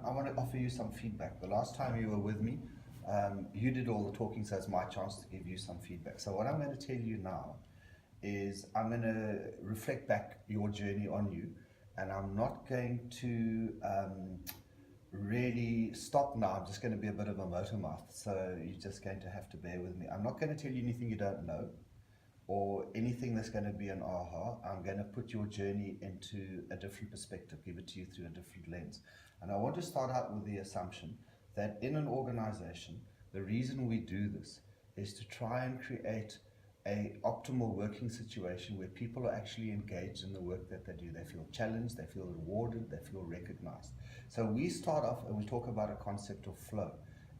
I want to offer you some feedback. The last time you were with me, you did all the talking, so it's my chance to give you some feedback. So what I'm going to tell you now is I'm going to reflect back your journey on you, and I'm not going to really stop now. I'm just going to be a bit of a motor mouth, so you're just going to have to bear with me. I'm not going to tell you anything you don't know or anything that's going to be an aha. I'm going to put your journey into a different perspective, give it to you through a different lens. And I want to start out with the assumption that in an organization, the reason we do this is to try and create a optimal working situation where people are actually engaged in the work that they do. They feel challenged, they feel rewarded, they feel recognized. So we start off and we talk about a concept of flow,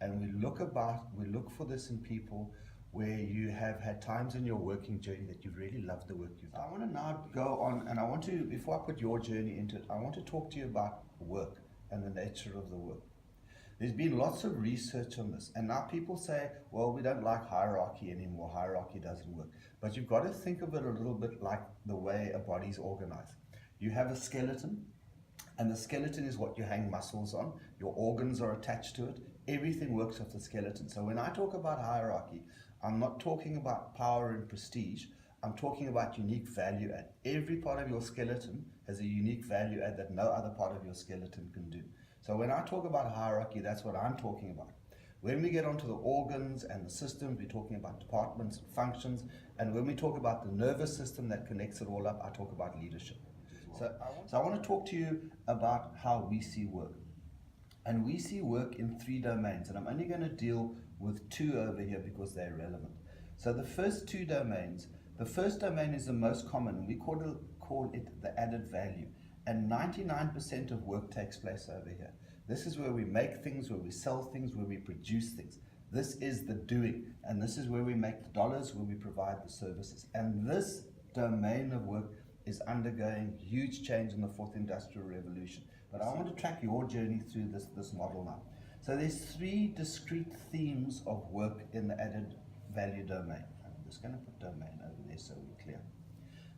and we look for this in people where you have had times in your working journey that you really love the work you've done. I want to now go on, and I want to, before I put your journey into it, I want to talk to you about work and the nature of the work. There's been lots of research on this, and now people say, well, we don't like hierarchy anymore, hierarchy doesn't work. But you've got to think of it a little bit like the way a body's organized. You have a skeleton, and the skeleton is what you hang muscles on. Your organs are attached to it. Everything works off the skeleton. So when I talk about hierarchy, I'm not talking about power and prestige. I'm talking about unique value add. Every part of your skeleton has a unique value add that no other part of your skeleton can do. So when I talk about hierarchy, that's what I'm talking about. When we get onto the organs and the systems, we're talking about departments and functions. And when we talk about the nervous system that connects it all up, I talk about leadership. So I want to talk to you about how we see work. And we see work in 3 domains, and I'm only going to deal with 2 over here because they're relevant. So the first 2 domains, the first domain is the most common, and we call it the added value. And 99% of work takes place over here. This is where we make things, where we sell things, where we produce things. This is the doing, and this is where we make the dollars, where we provide the services. And this domain of work is undergoing huge change in the 4th Industrial Revolution. But I want to track your journey through this model now. So there's 3 discrete themes of work in the added value domain. I'm just going to put domain over there so we're clear.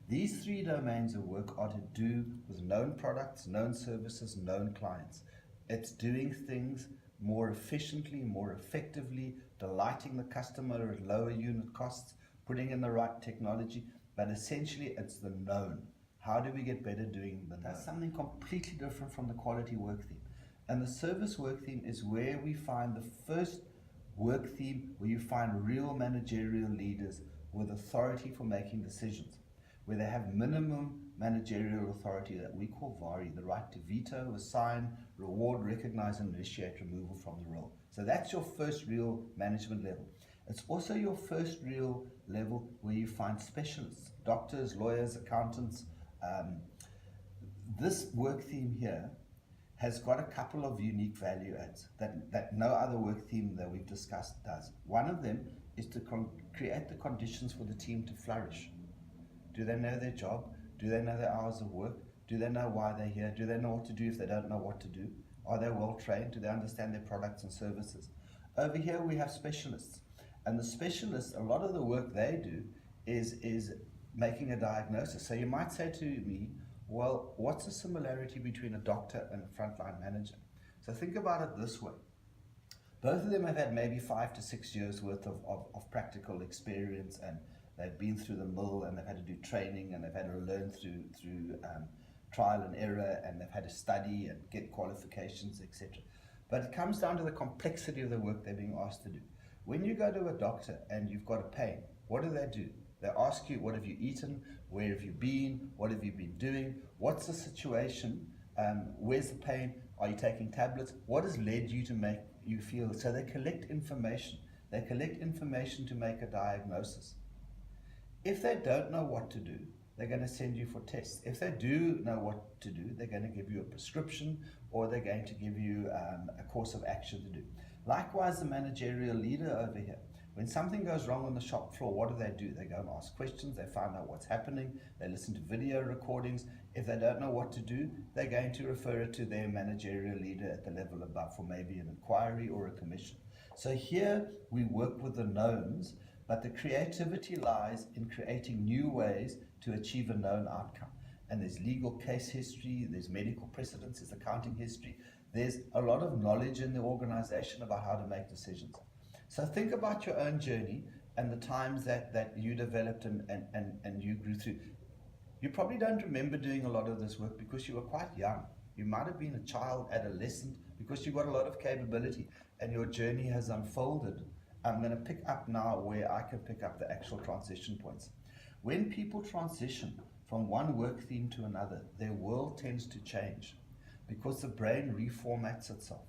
These 3 domains of work are to do with known products, known services, known clients. It's doing things more efficiently, more effectively, delighting the customer at lower unit costs, putting in the right technology, but essentially it's the known. How do we get better doing the known? That's something completely different from the quality work theme. And the service work theme is where we find the first work theme where you find real managerial leaders with authority for making decisions, where they have minimum managerial authority that we call VARI, the right to veto, assign, reward, recognize, and initiate removal from the role. So that's your first real management level. It's also your first real level where you find specialists, doctors, lawyers, accountants. This work theme here has got a couple of unique value adds that no other work theme that we've discussed does. One of them is to create the conditions for the team to flourish. Do they know their job? Do they know their hours of work? Do they know why they're here? Do they know what to do if they don't know what to do? Are they well trained? Do they understand their products and services? Over here we have specialists. And the specialists, a lot of the work they do is making a diagnosis. So you might say to me, well, what's the similarity between a doctor and a frontline manager? So think about it this way. Both of them have had maybe 5 to 6 years worth of practical experience, and they've been through the mill, and they've had to do training, and they've had to learn through trial and error, and they've had to study and get qualifications, etc. But it comes down to the complexity of the work they're being asked to do. When you go to a doctor and you've got a pain, what do? They ask you, what have you eaten? Where have you been? What have you been doing? What's the situation? Where's the pain? Are you taking tablets? What has led you to make you feel? So they collect information. They collect information to make a diagnosis. If they don't know what to do, they're going to send you for tests. If they do know what to do, they're going to give you a prescription, or they're going to give you a course of action to do. Likewise, the managerial leader over here. When something goes wrong on the shop floor, what do? They go and ask questions, they find out what's happening, they listen to video recordings. If they don't know what to do, they're going to refer it to their managerial leader at the level above for maybe an inquiry or a commission. So here we work with the knowns, but the creativity lies in creating new ways to achieve a known outcome. and there's legal case history, there's medical precedents, there's accounting history. There's a lot of knowledge in the organization about how to make decisions. So think about your own journey and the times that you developed and you grew through. You probably don't remember doing a lot of this work because you were quite young. You might have been a child, adolescent, because you've got a lot of capability and your journey has unfolded. I'm going to pick up now where I can pick up the actual transition points. When people transition from one work theme to another, their world tends to change because the brain reformats itself.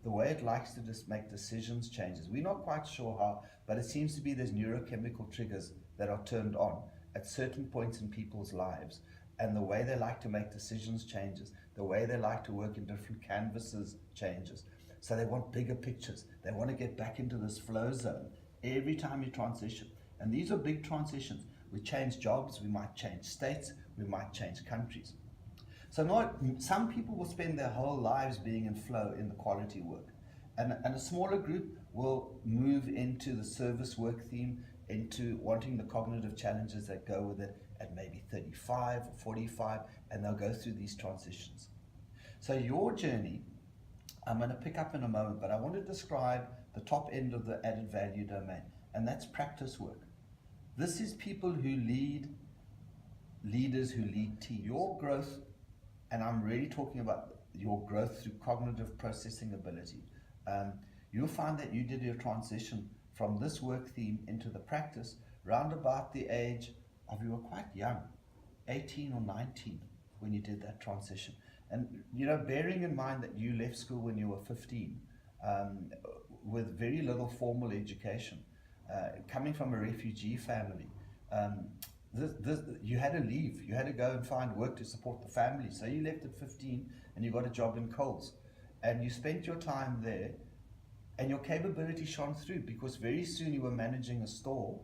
The way it likes to just make decisions changes. We're not quite sure how, but it seems to be there's neurochemical triggers that are turned on at certain points in people's lives. And the way they like to make decisions changes. The way they like to work in different canvases changes. So they want bigger pictures. They want to get back into this flow zone every time you transition. And these are big transitions. We change jobs, we might change states, we might change countries. So now, some people will spend their whole lives being in flow in the quality work. And a smaller group will move into the service work theme, into wanting the cognitive challenges that go with it at maybe 35 or 45, and they'll go through these transitions. So your journey, I'm going to pick up in a moment, but I want to describe the top end of the added value domain, and that's practice work. This is people who lead, leaders who lead teams. Your growth, and I'm really talking about your growth through cognitive processing ability. You'll find that you did your transition from this work theme into the practice round about the age of, you were quite young, 18 or 19 when you did that transition. And bearing in mind that you left school when you were 15, with very little formal education, coming from a refugee family, you had to leave. You had to go and find work to support the family. So you left at 15 and you got a job in Coles. And you spent your time there and your capability shone through because very soon you were managing a store.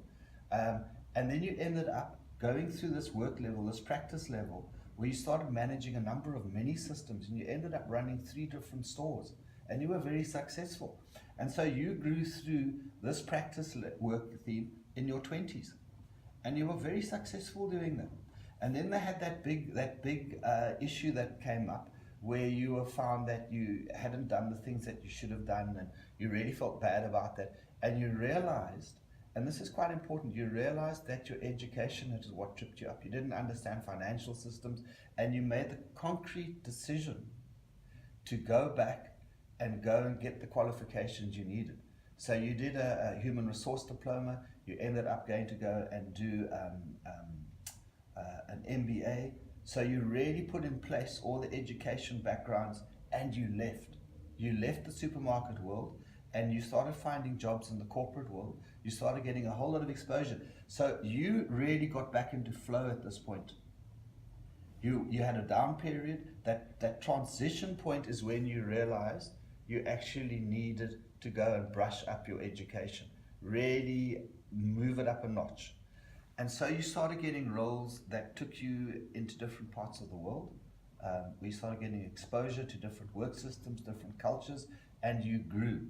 And then you ended up going through this work level, this practice level, where you started managing a number of mini systems and you ended up running 3 different stores. And you were very successful. And so you grew through this practice work theme in your 20s. And you were very successful doing that. And then they had that big issue that came up where you were found that you hadn't done the things that you should have done and you really felt bad about that. And you realized, and this is quite important, you realized that your education is what tripped you up. You didn't understand financial systems and you made the concrete decision to go back and get the qualifications you needed. So you did a human resource diploma, you ended up going to go and do an MBA. So you really put in place all the education backgrounds and you left. You left the supermarket world and you started finding jobs in the corporate world. You started getting a whole lot of exposure. So you really got back into flow at this point. You had a down period. That transition point is when you realized you actually needed to go and brush up your education, really move it up a notch. And so you started getting roles that took you into different parts of the world. We started getting exposure to different work systems, different cultures, and you grew.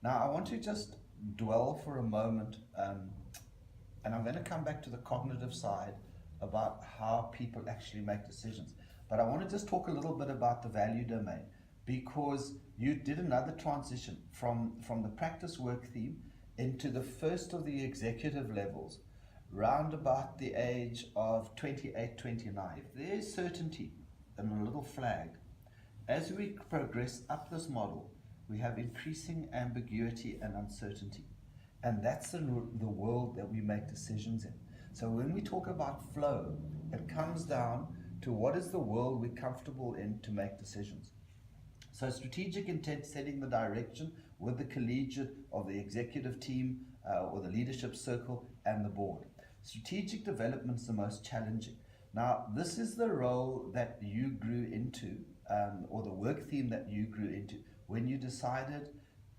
Now I want to just dwell for a moment, and I'm going to come back to the cognitive side about how people actually make decisions. But I want to just talk a little bit about the value domain, because you did another transition from the practice work theme into the first of the executive levels, round about the age of 28, 29. If there's certainty and a little flag, as we progress up this model, we have increasing ambiguity and uncertainty. And that's the world that we make decisions in. So when we talk about flow, it comes down to what is the world we're comfortable in to make decisions. So strategic intent, setting the direction with the collegiate of the executive team or the leadership circle and the board. Strategic development is the most challenging. Now, this is the role that you grew into, or the work theme that you grew into, when you decided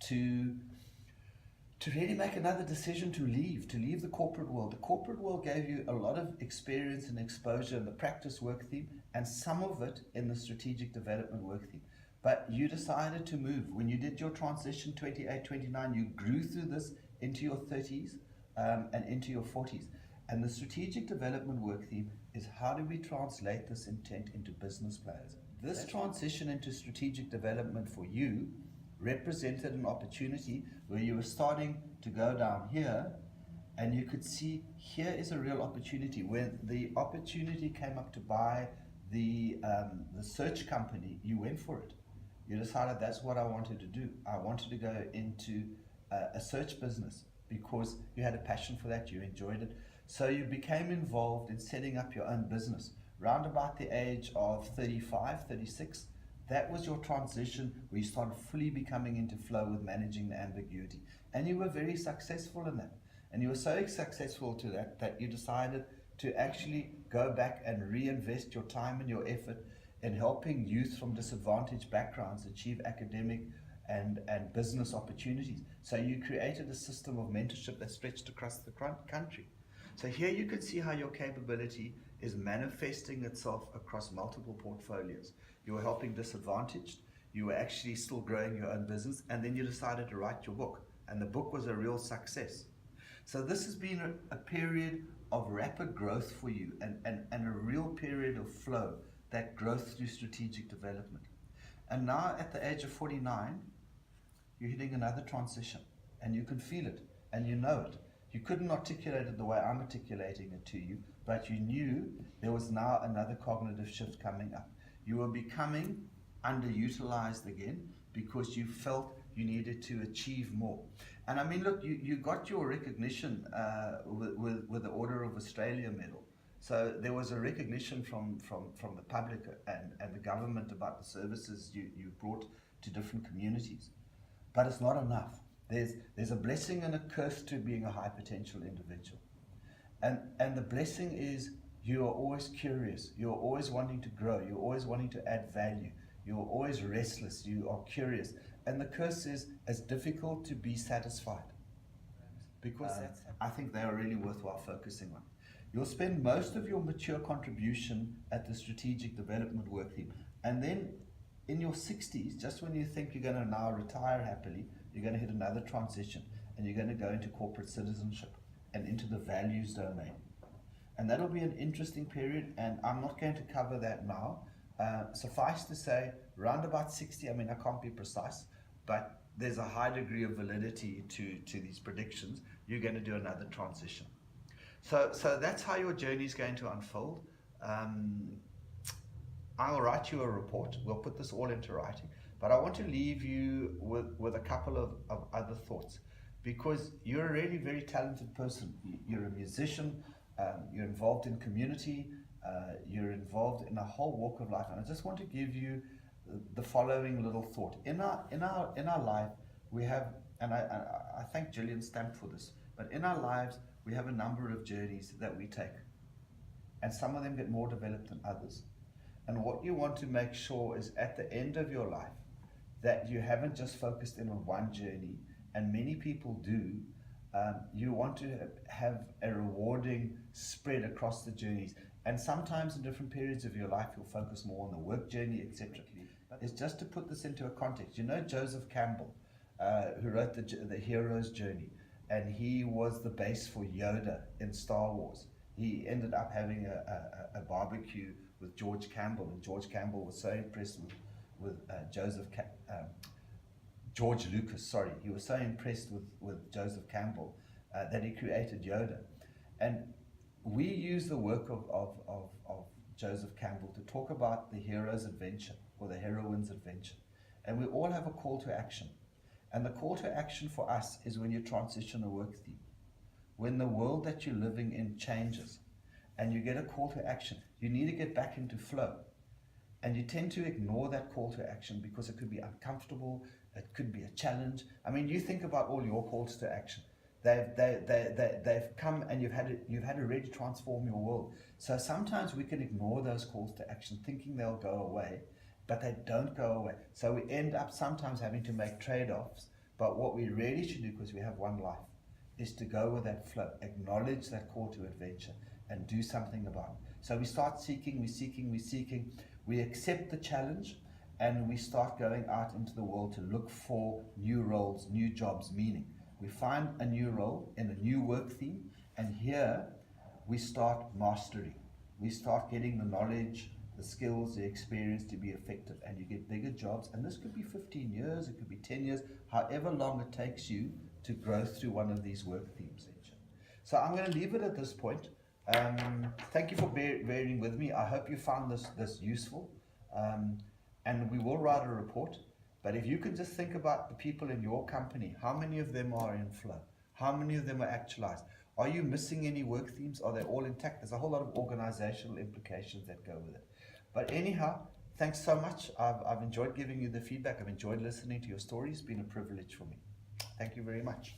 to really make another decision to leave the corporate world. The corporate world gave you a lot of experience and exposure in the practice work theme, and some of it in the strategic development work theme. But you decided to move. When you did your transition, 28, 29, you grew through this into your 30s and into your 40s. And the strategic development work theme is how do we translate this intent into business plans? This transition into strategic development for you represented an opportunity where you were starting to go down here and you could see here is a real opportunity. When the opportunity came up to buy the search company, you went for it. You decided that's what I wanted to do. I wanted to go into a search business because you had a passion for that, you enjoyed it. So you became involved in setting up your own business. Round about the age of 35, 36, that was your transition where you started fully becoming into flow with managing the ambiguity. And you were very successful in that. And you were so successful to that you decided to actually go back and reinvest your time and your effort in helping youth from disadvantaged backgrounds achieve academic and business opportunities. So you created a system of mentorship that stretched across the country. So here you can see how your capability is manifesting itself across multiple portfolios. You were helping disadvantaged, you were actually still growing your own business, and then you decided to write your book. And the book was a real success. So this has been a period of rapid growth for you and a real period of flow, that growth through strategic development. And now at the age of 49, you're hitting another transition and you can feel it and you know it. You couldn't articulate it the way I'm articulating it to you, but you knew there was now another cognitive shift coming up. You were becoming underutilized again because you felt you needed to achieve more. And I mean, look, you got your recognition with the Order of Australia medal. So there was a recognition from the public and the government about the services you brought to different communities. But it's not enough. There's a blessing and a curse to being a high potential individual. And the blessing is you are always curious. You're always wanting to grow. You're always wanting to add value. You're always restless. You are curious. And the curse is it's difficult to be satisfied. Because I think they are really worthwhile focusing on. You'll spend most of your mature contribution at the strategic development work theme. And then in your 60s, just when you think you're going to now retire happily, you're going to hit another transition and you're going to go into corporate citizenship and into the values domain. And that'll be an interesting period, and I'm not going to cover that now. Suffice to say, round about 60, I mean, I can't be precise, but there's a high degree of validity to these predictions. You're going to do another transition. So that's how your journey is going to unfold. I'll write you a report. We'll put this all into writing. But I want to leave you with a couple of other thoughts, because you're a really very talented person. You're a musician, you're involved in community, you're involved in a whole walk of life. And I just want to give you the following little thought. In our life, we have, and I thank Gillian Stamp for this, but in our lives, we have a number of journeys that we take. And some of them get more developed than others. And what you want to make sure is at the end of your life, that you haven't just focused in on one journey, and many people do. You want to have a rewarding spread across the journeys. And sometimes in different periods of your life, you'll focus more on the work journey, etc. But it's just to put this into a context. You know Joseph Campbell, who wrote the hero's journey, and he was the base for Yoda in Star Wars. He ended up having a barbecue with George Campbell, and George Campbell was so impressed with George Lucas, sorry. He was so impressed with Joseph Campbell that he created Yoda. And we use the work of Joseph Campbell to talk about the hero's adventure or the heroine's adventure. And we all have a call to action. And the call to action for us is when you transition a work theme. When the world that you're living in changes and you get a call to action, you need to get back into flow. And you tend to ignore that call to action because it could be uncomfortable, it could be a challenge. I mean, you think about all your calls to action. They've come and you've had to really transform your world. So sometimes we can ignore those calls to action thinking they'll go away, but they don't go away. So we end up sometimes having to make trade-offs. But what we really should do, because we have one life, is to go with that flow, acknowledge that call to adventure, and do something about it. So we start seeking, we're seeking, we accept the challenge, and we start going out into the world to look for new roles, new jobs, meaning. We find a new role in a new work theme, and here we start mastering. We start getting the knowledge, the skills, the experience to be effective, and you get bigger jobs. And this could be 15 years, it could be 10 years, however long it takes you to grow through one of these work themes. So I'm going to leave it at this point. Thank you for bearing with me. I hope you found this useful. And we will write a report. But if you can just think about the people in your company, how many of them are in flow? How many of them are actualized? Are you missing any work themes? Are they all intact? There's a whole lot of organizational implications that go with it. But anyhow, thanks so much. I've enjoyed giving you the feedback. I've enjoyed listening to your stories. It's been a privilege for me. Thank you very much.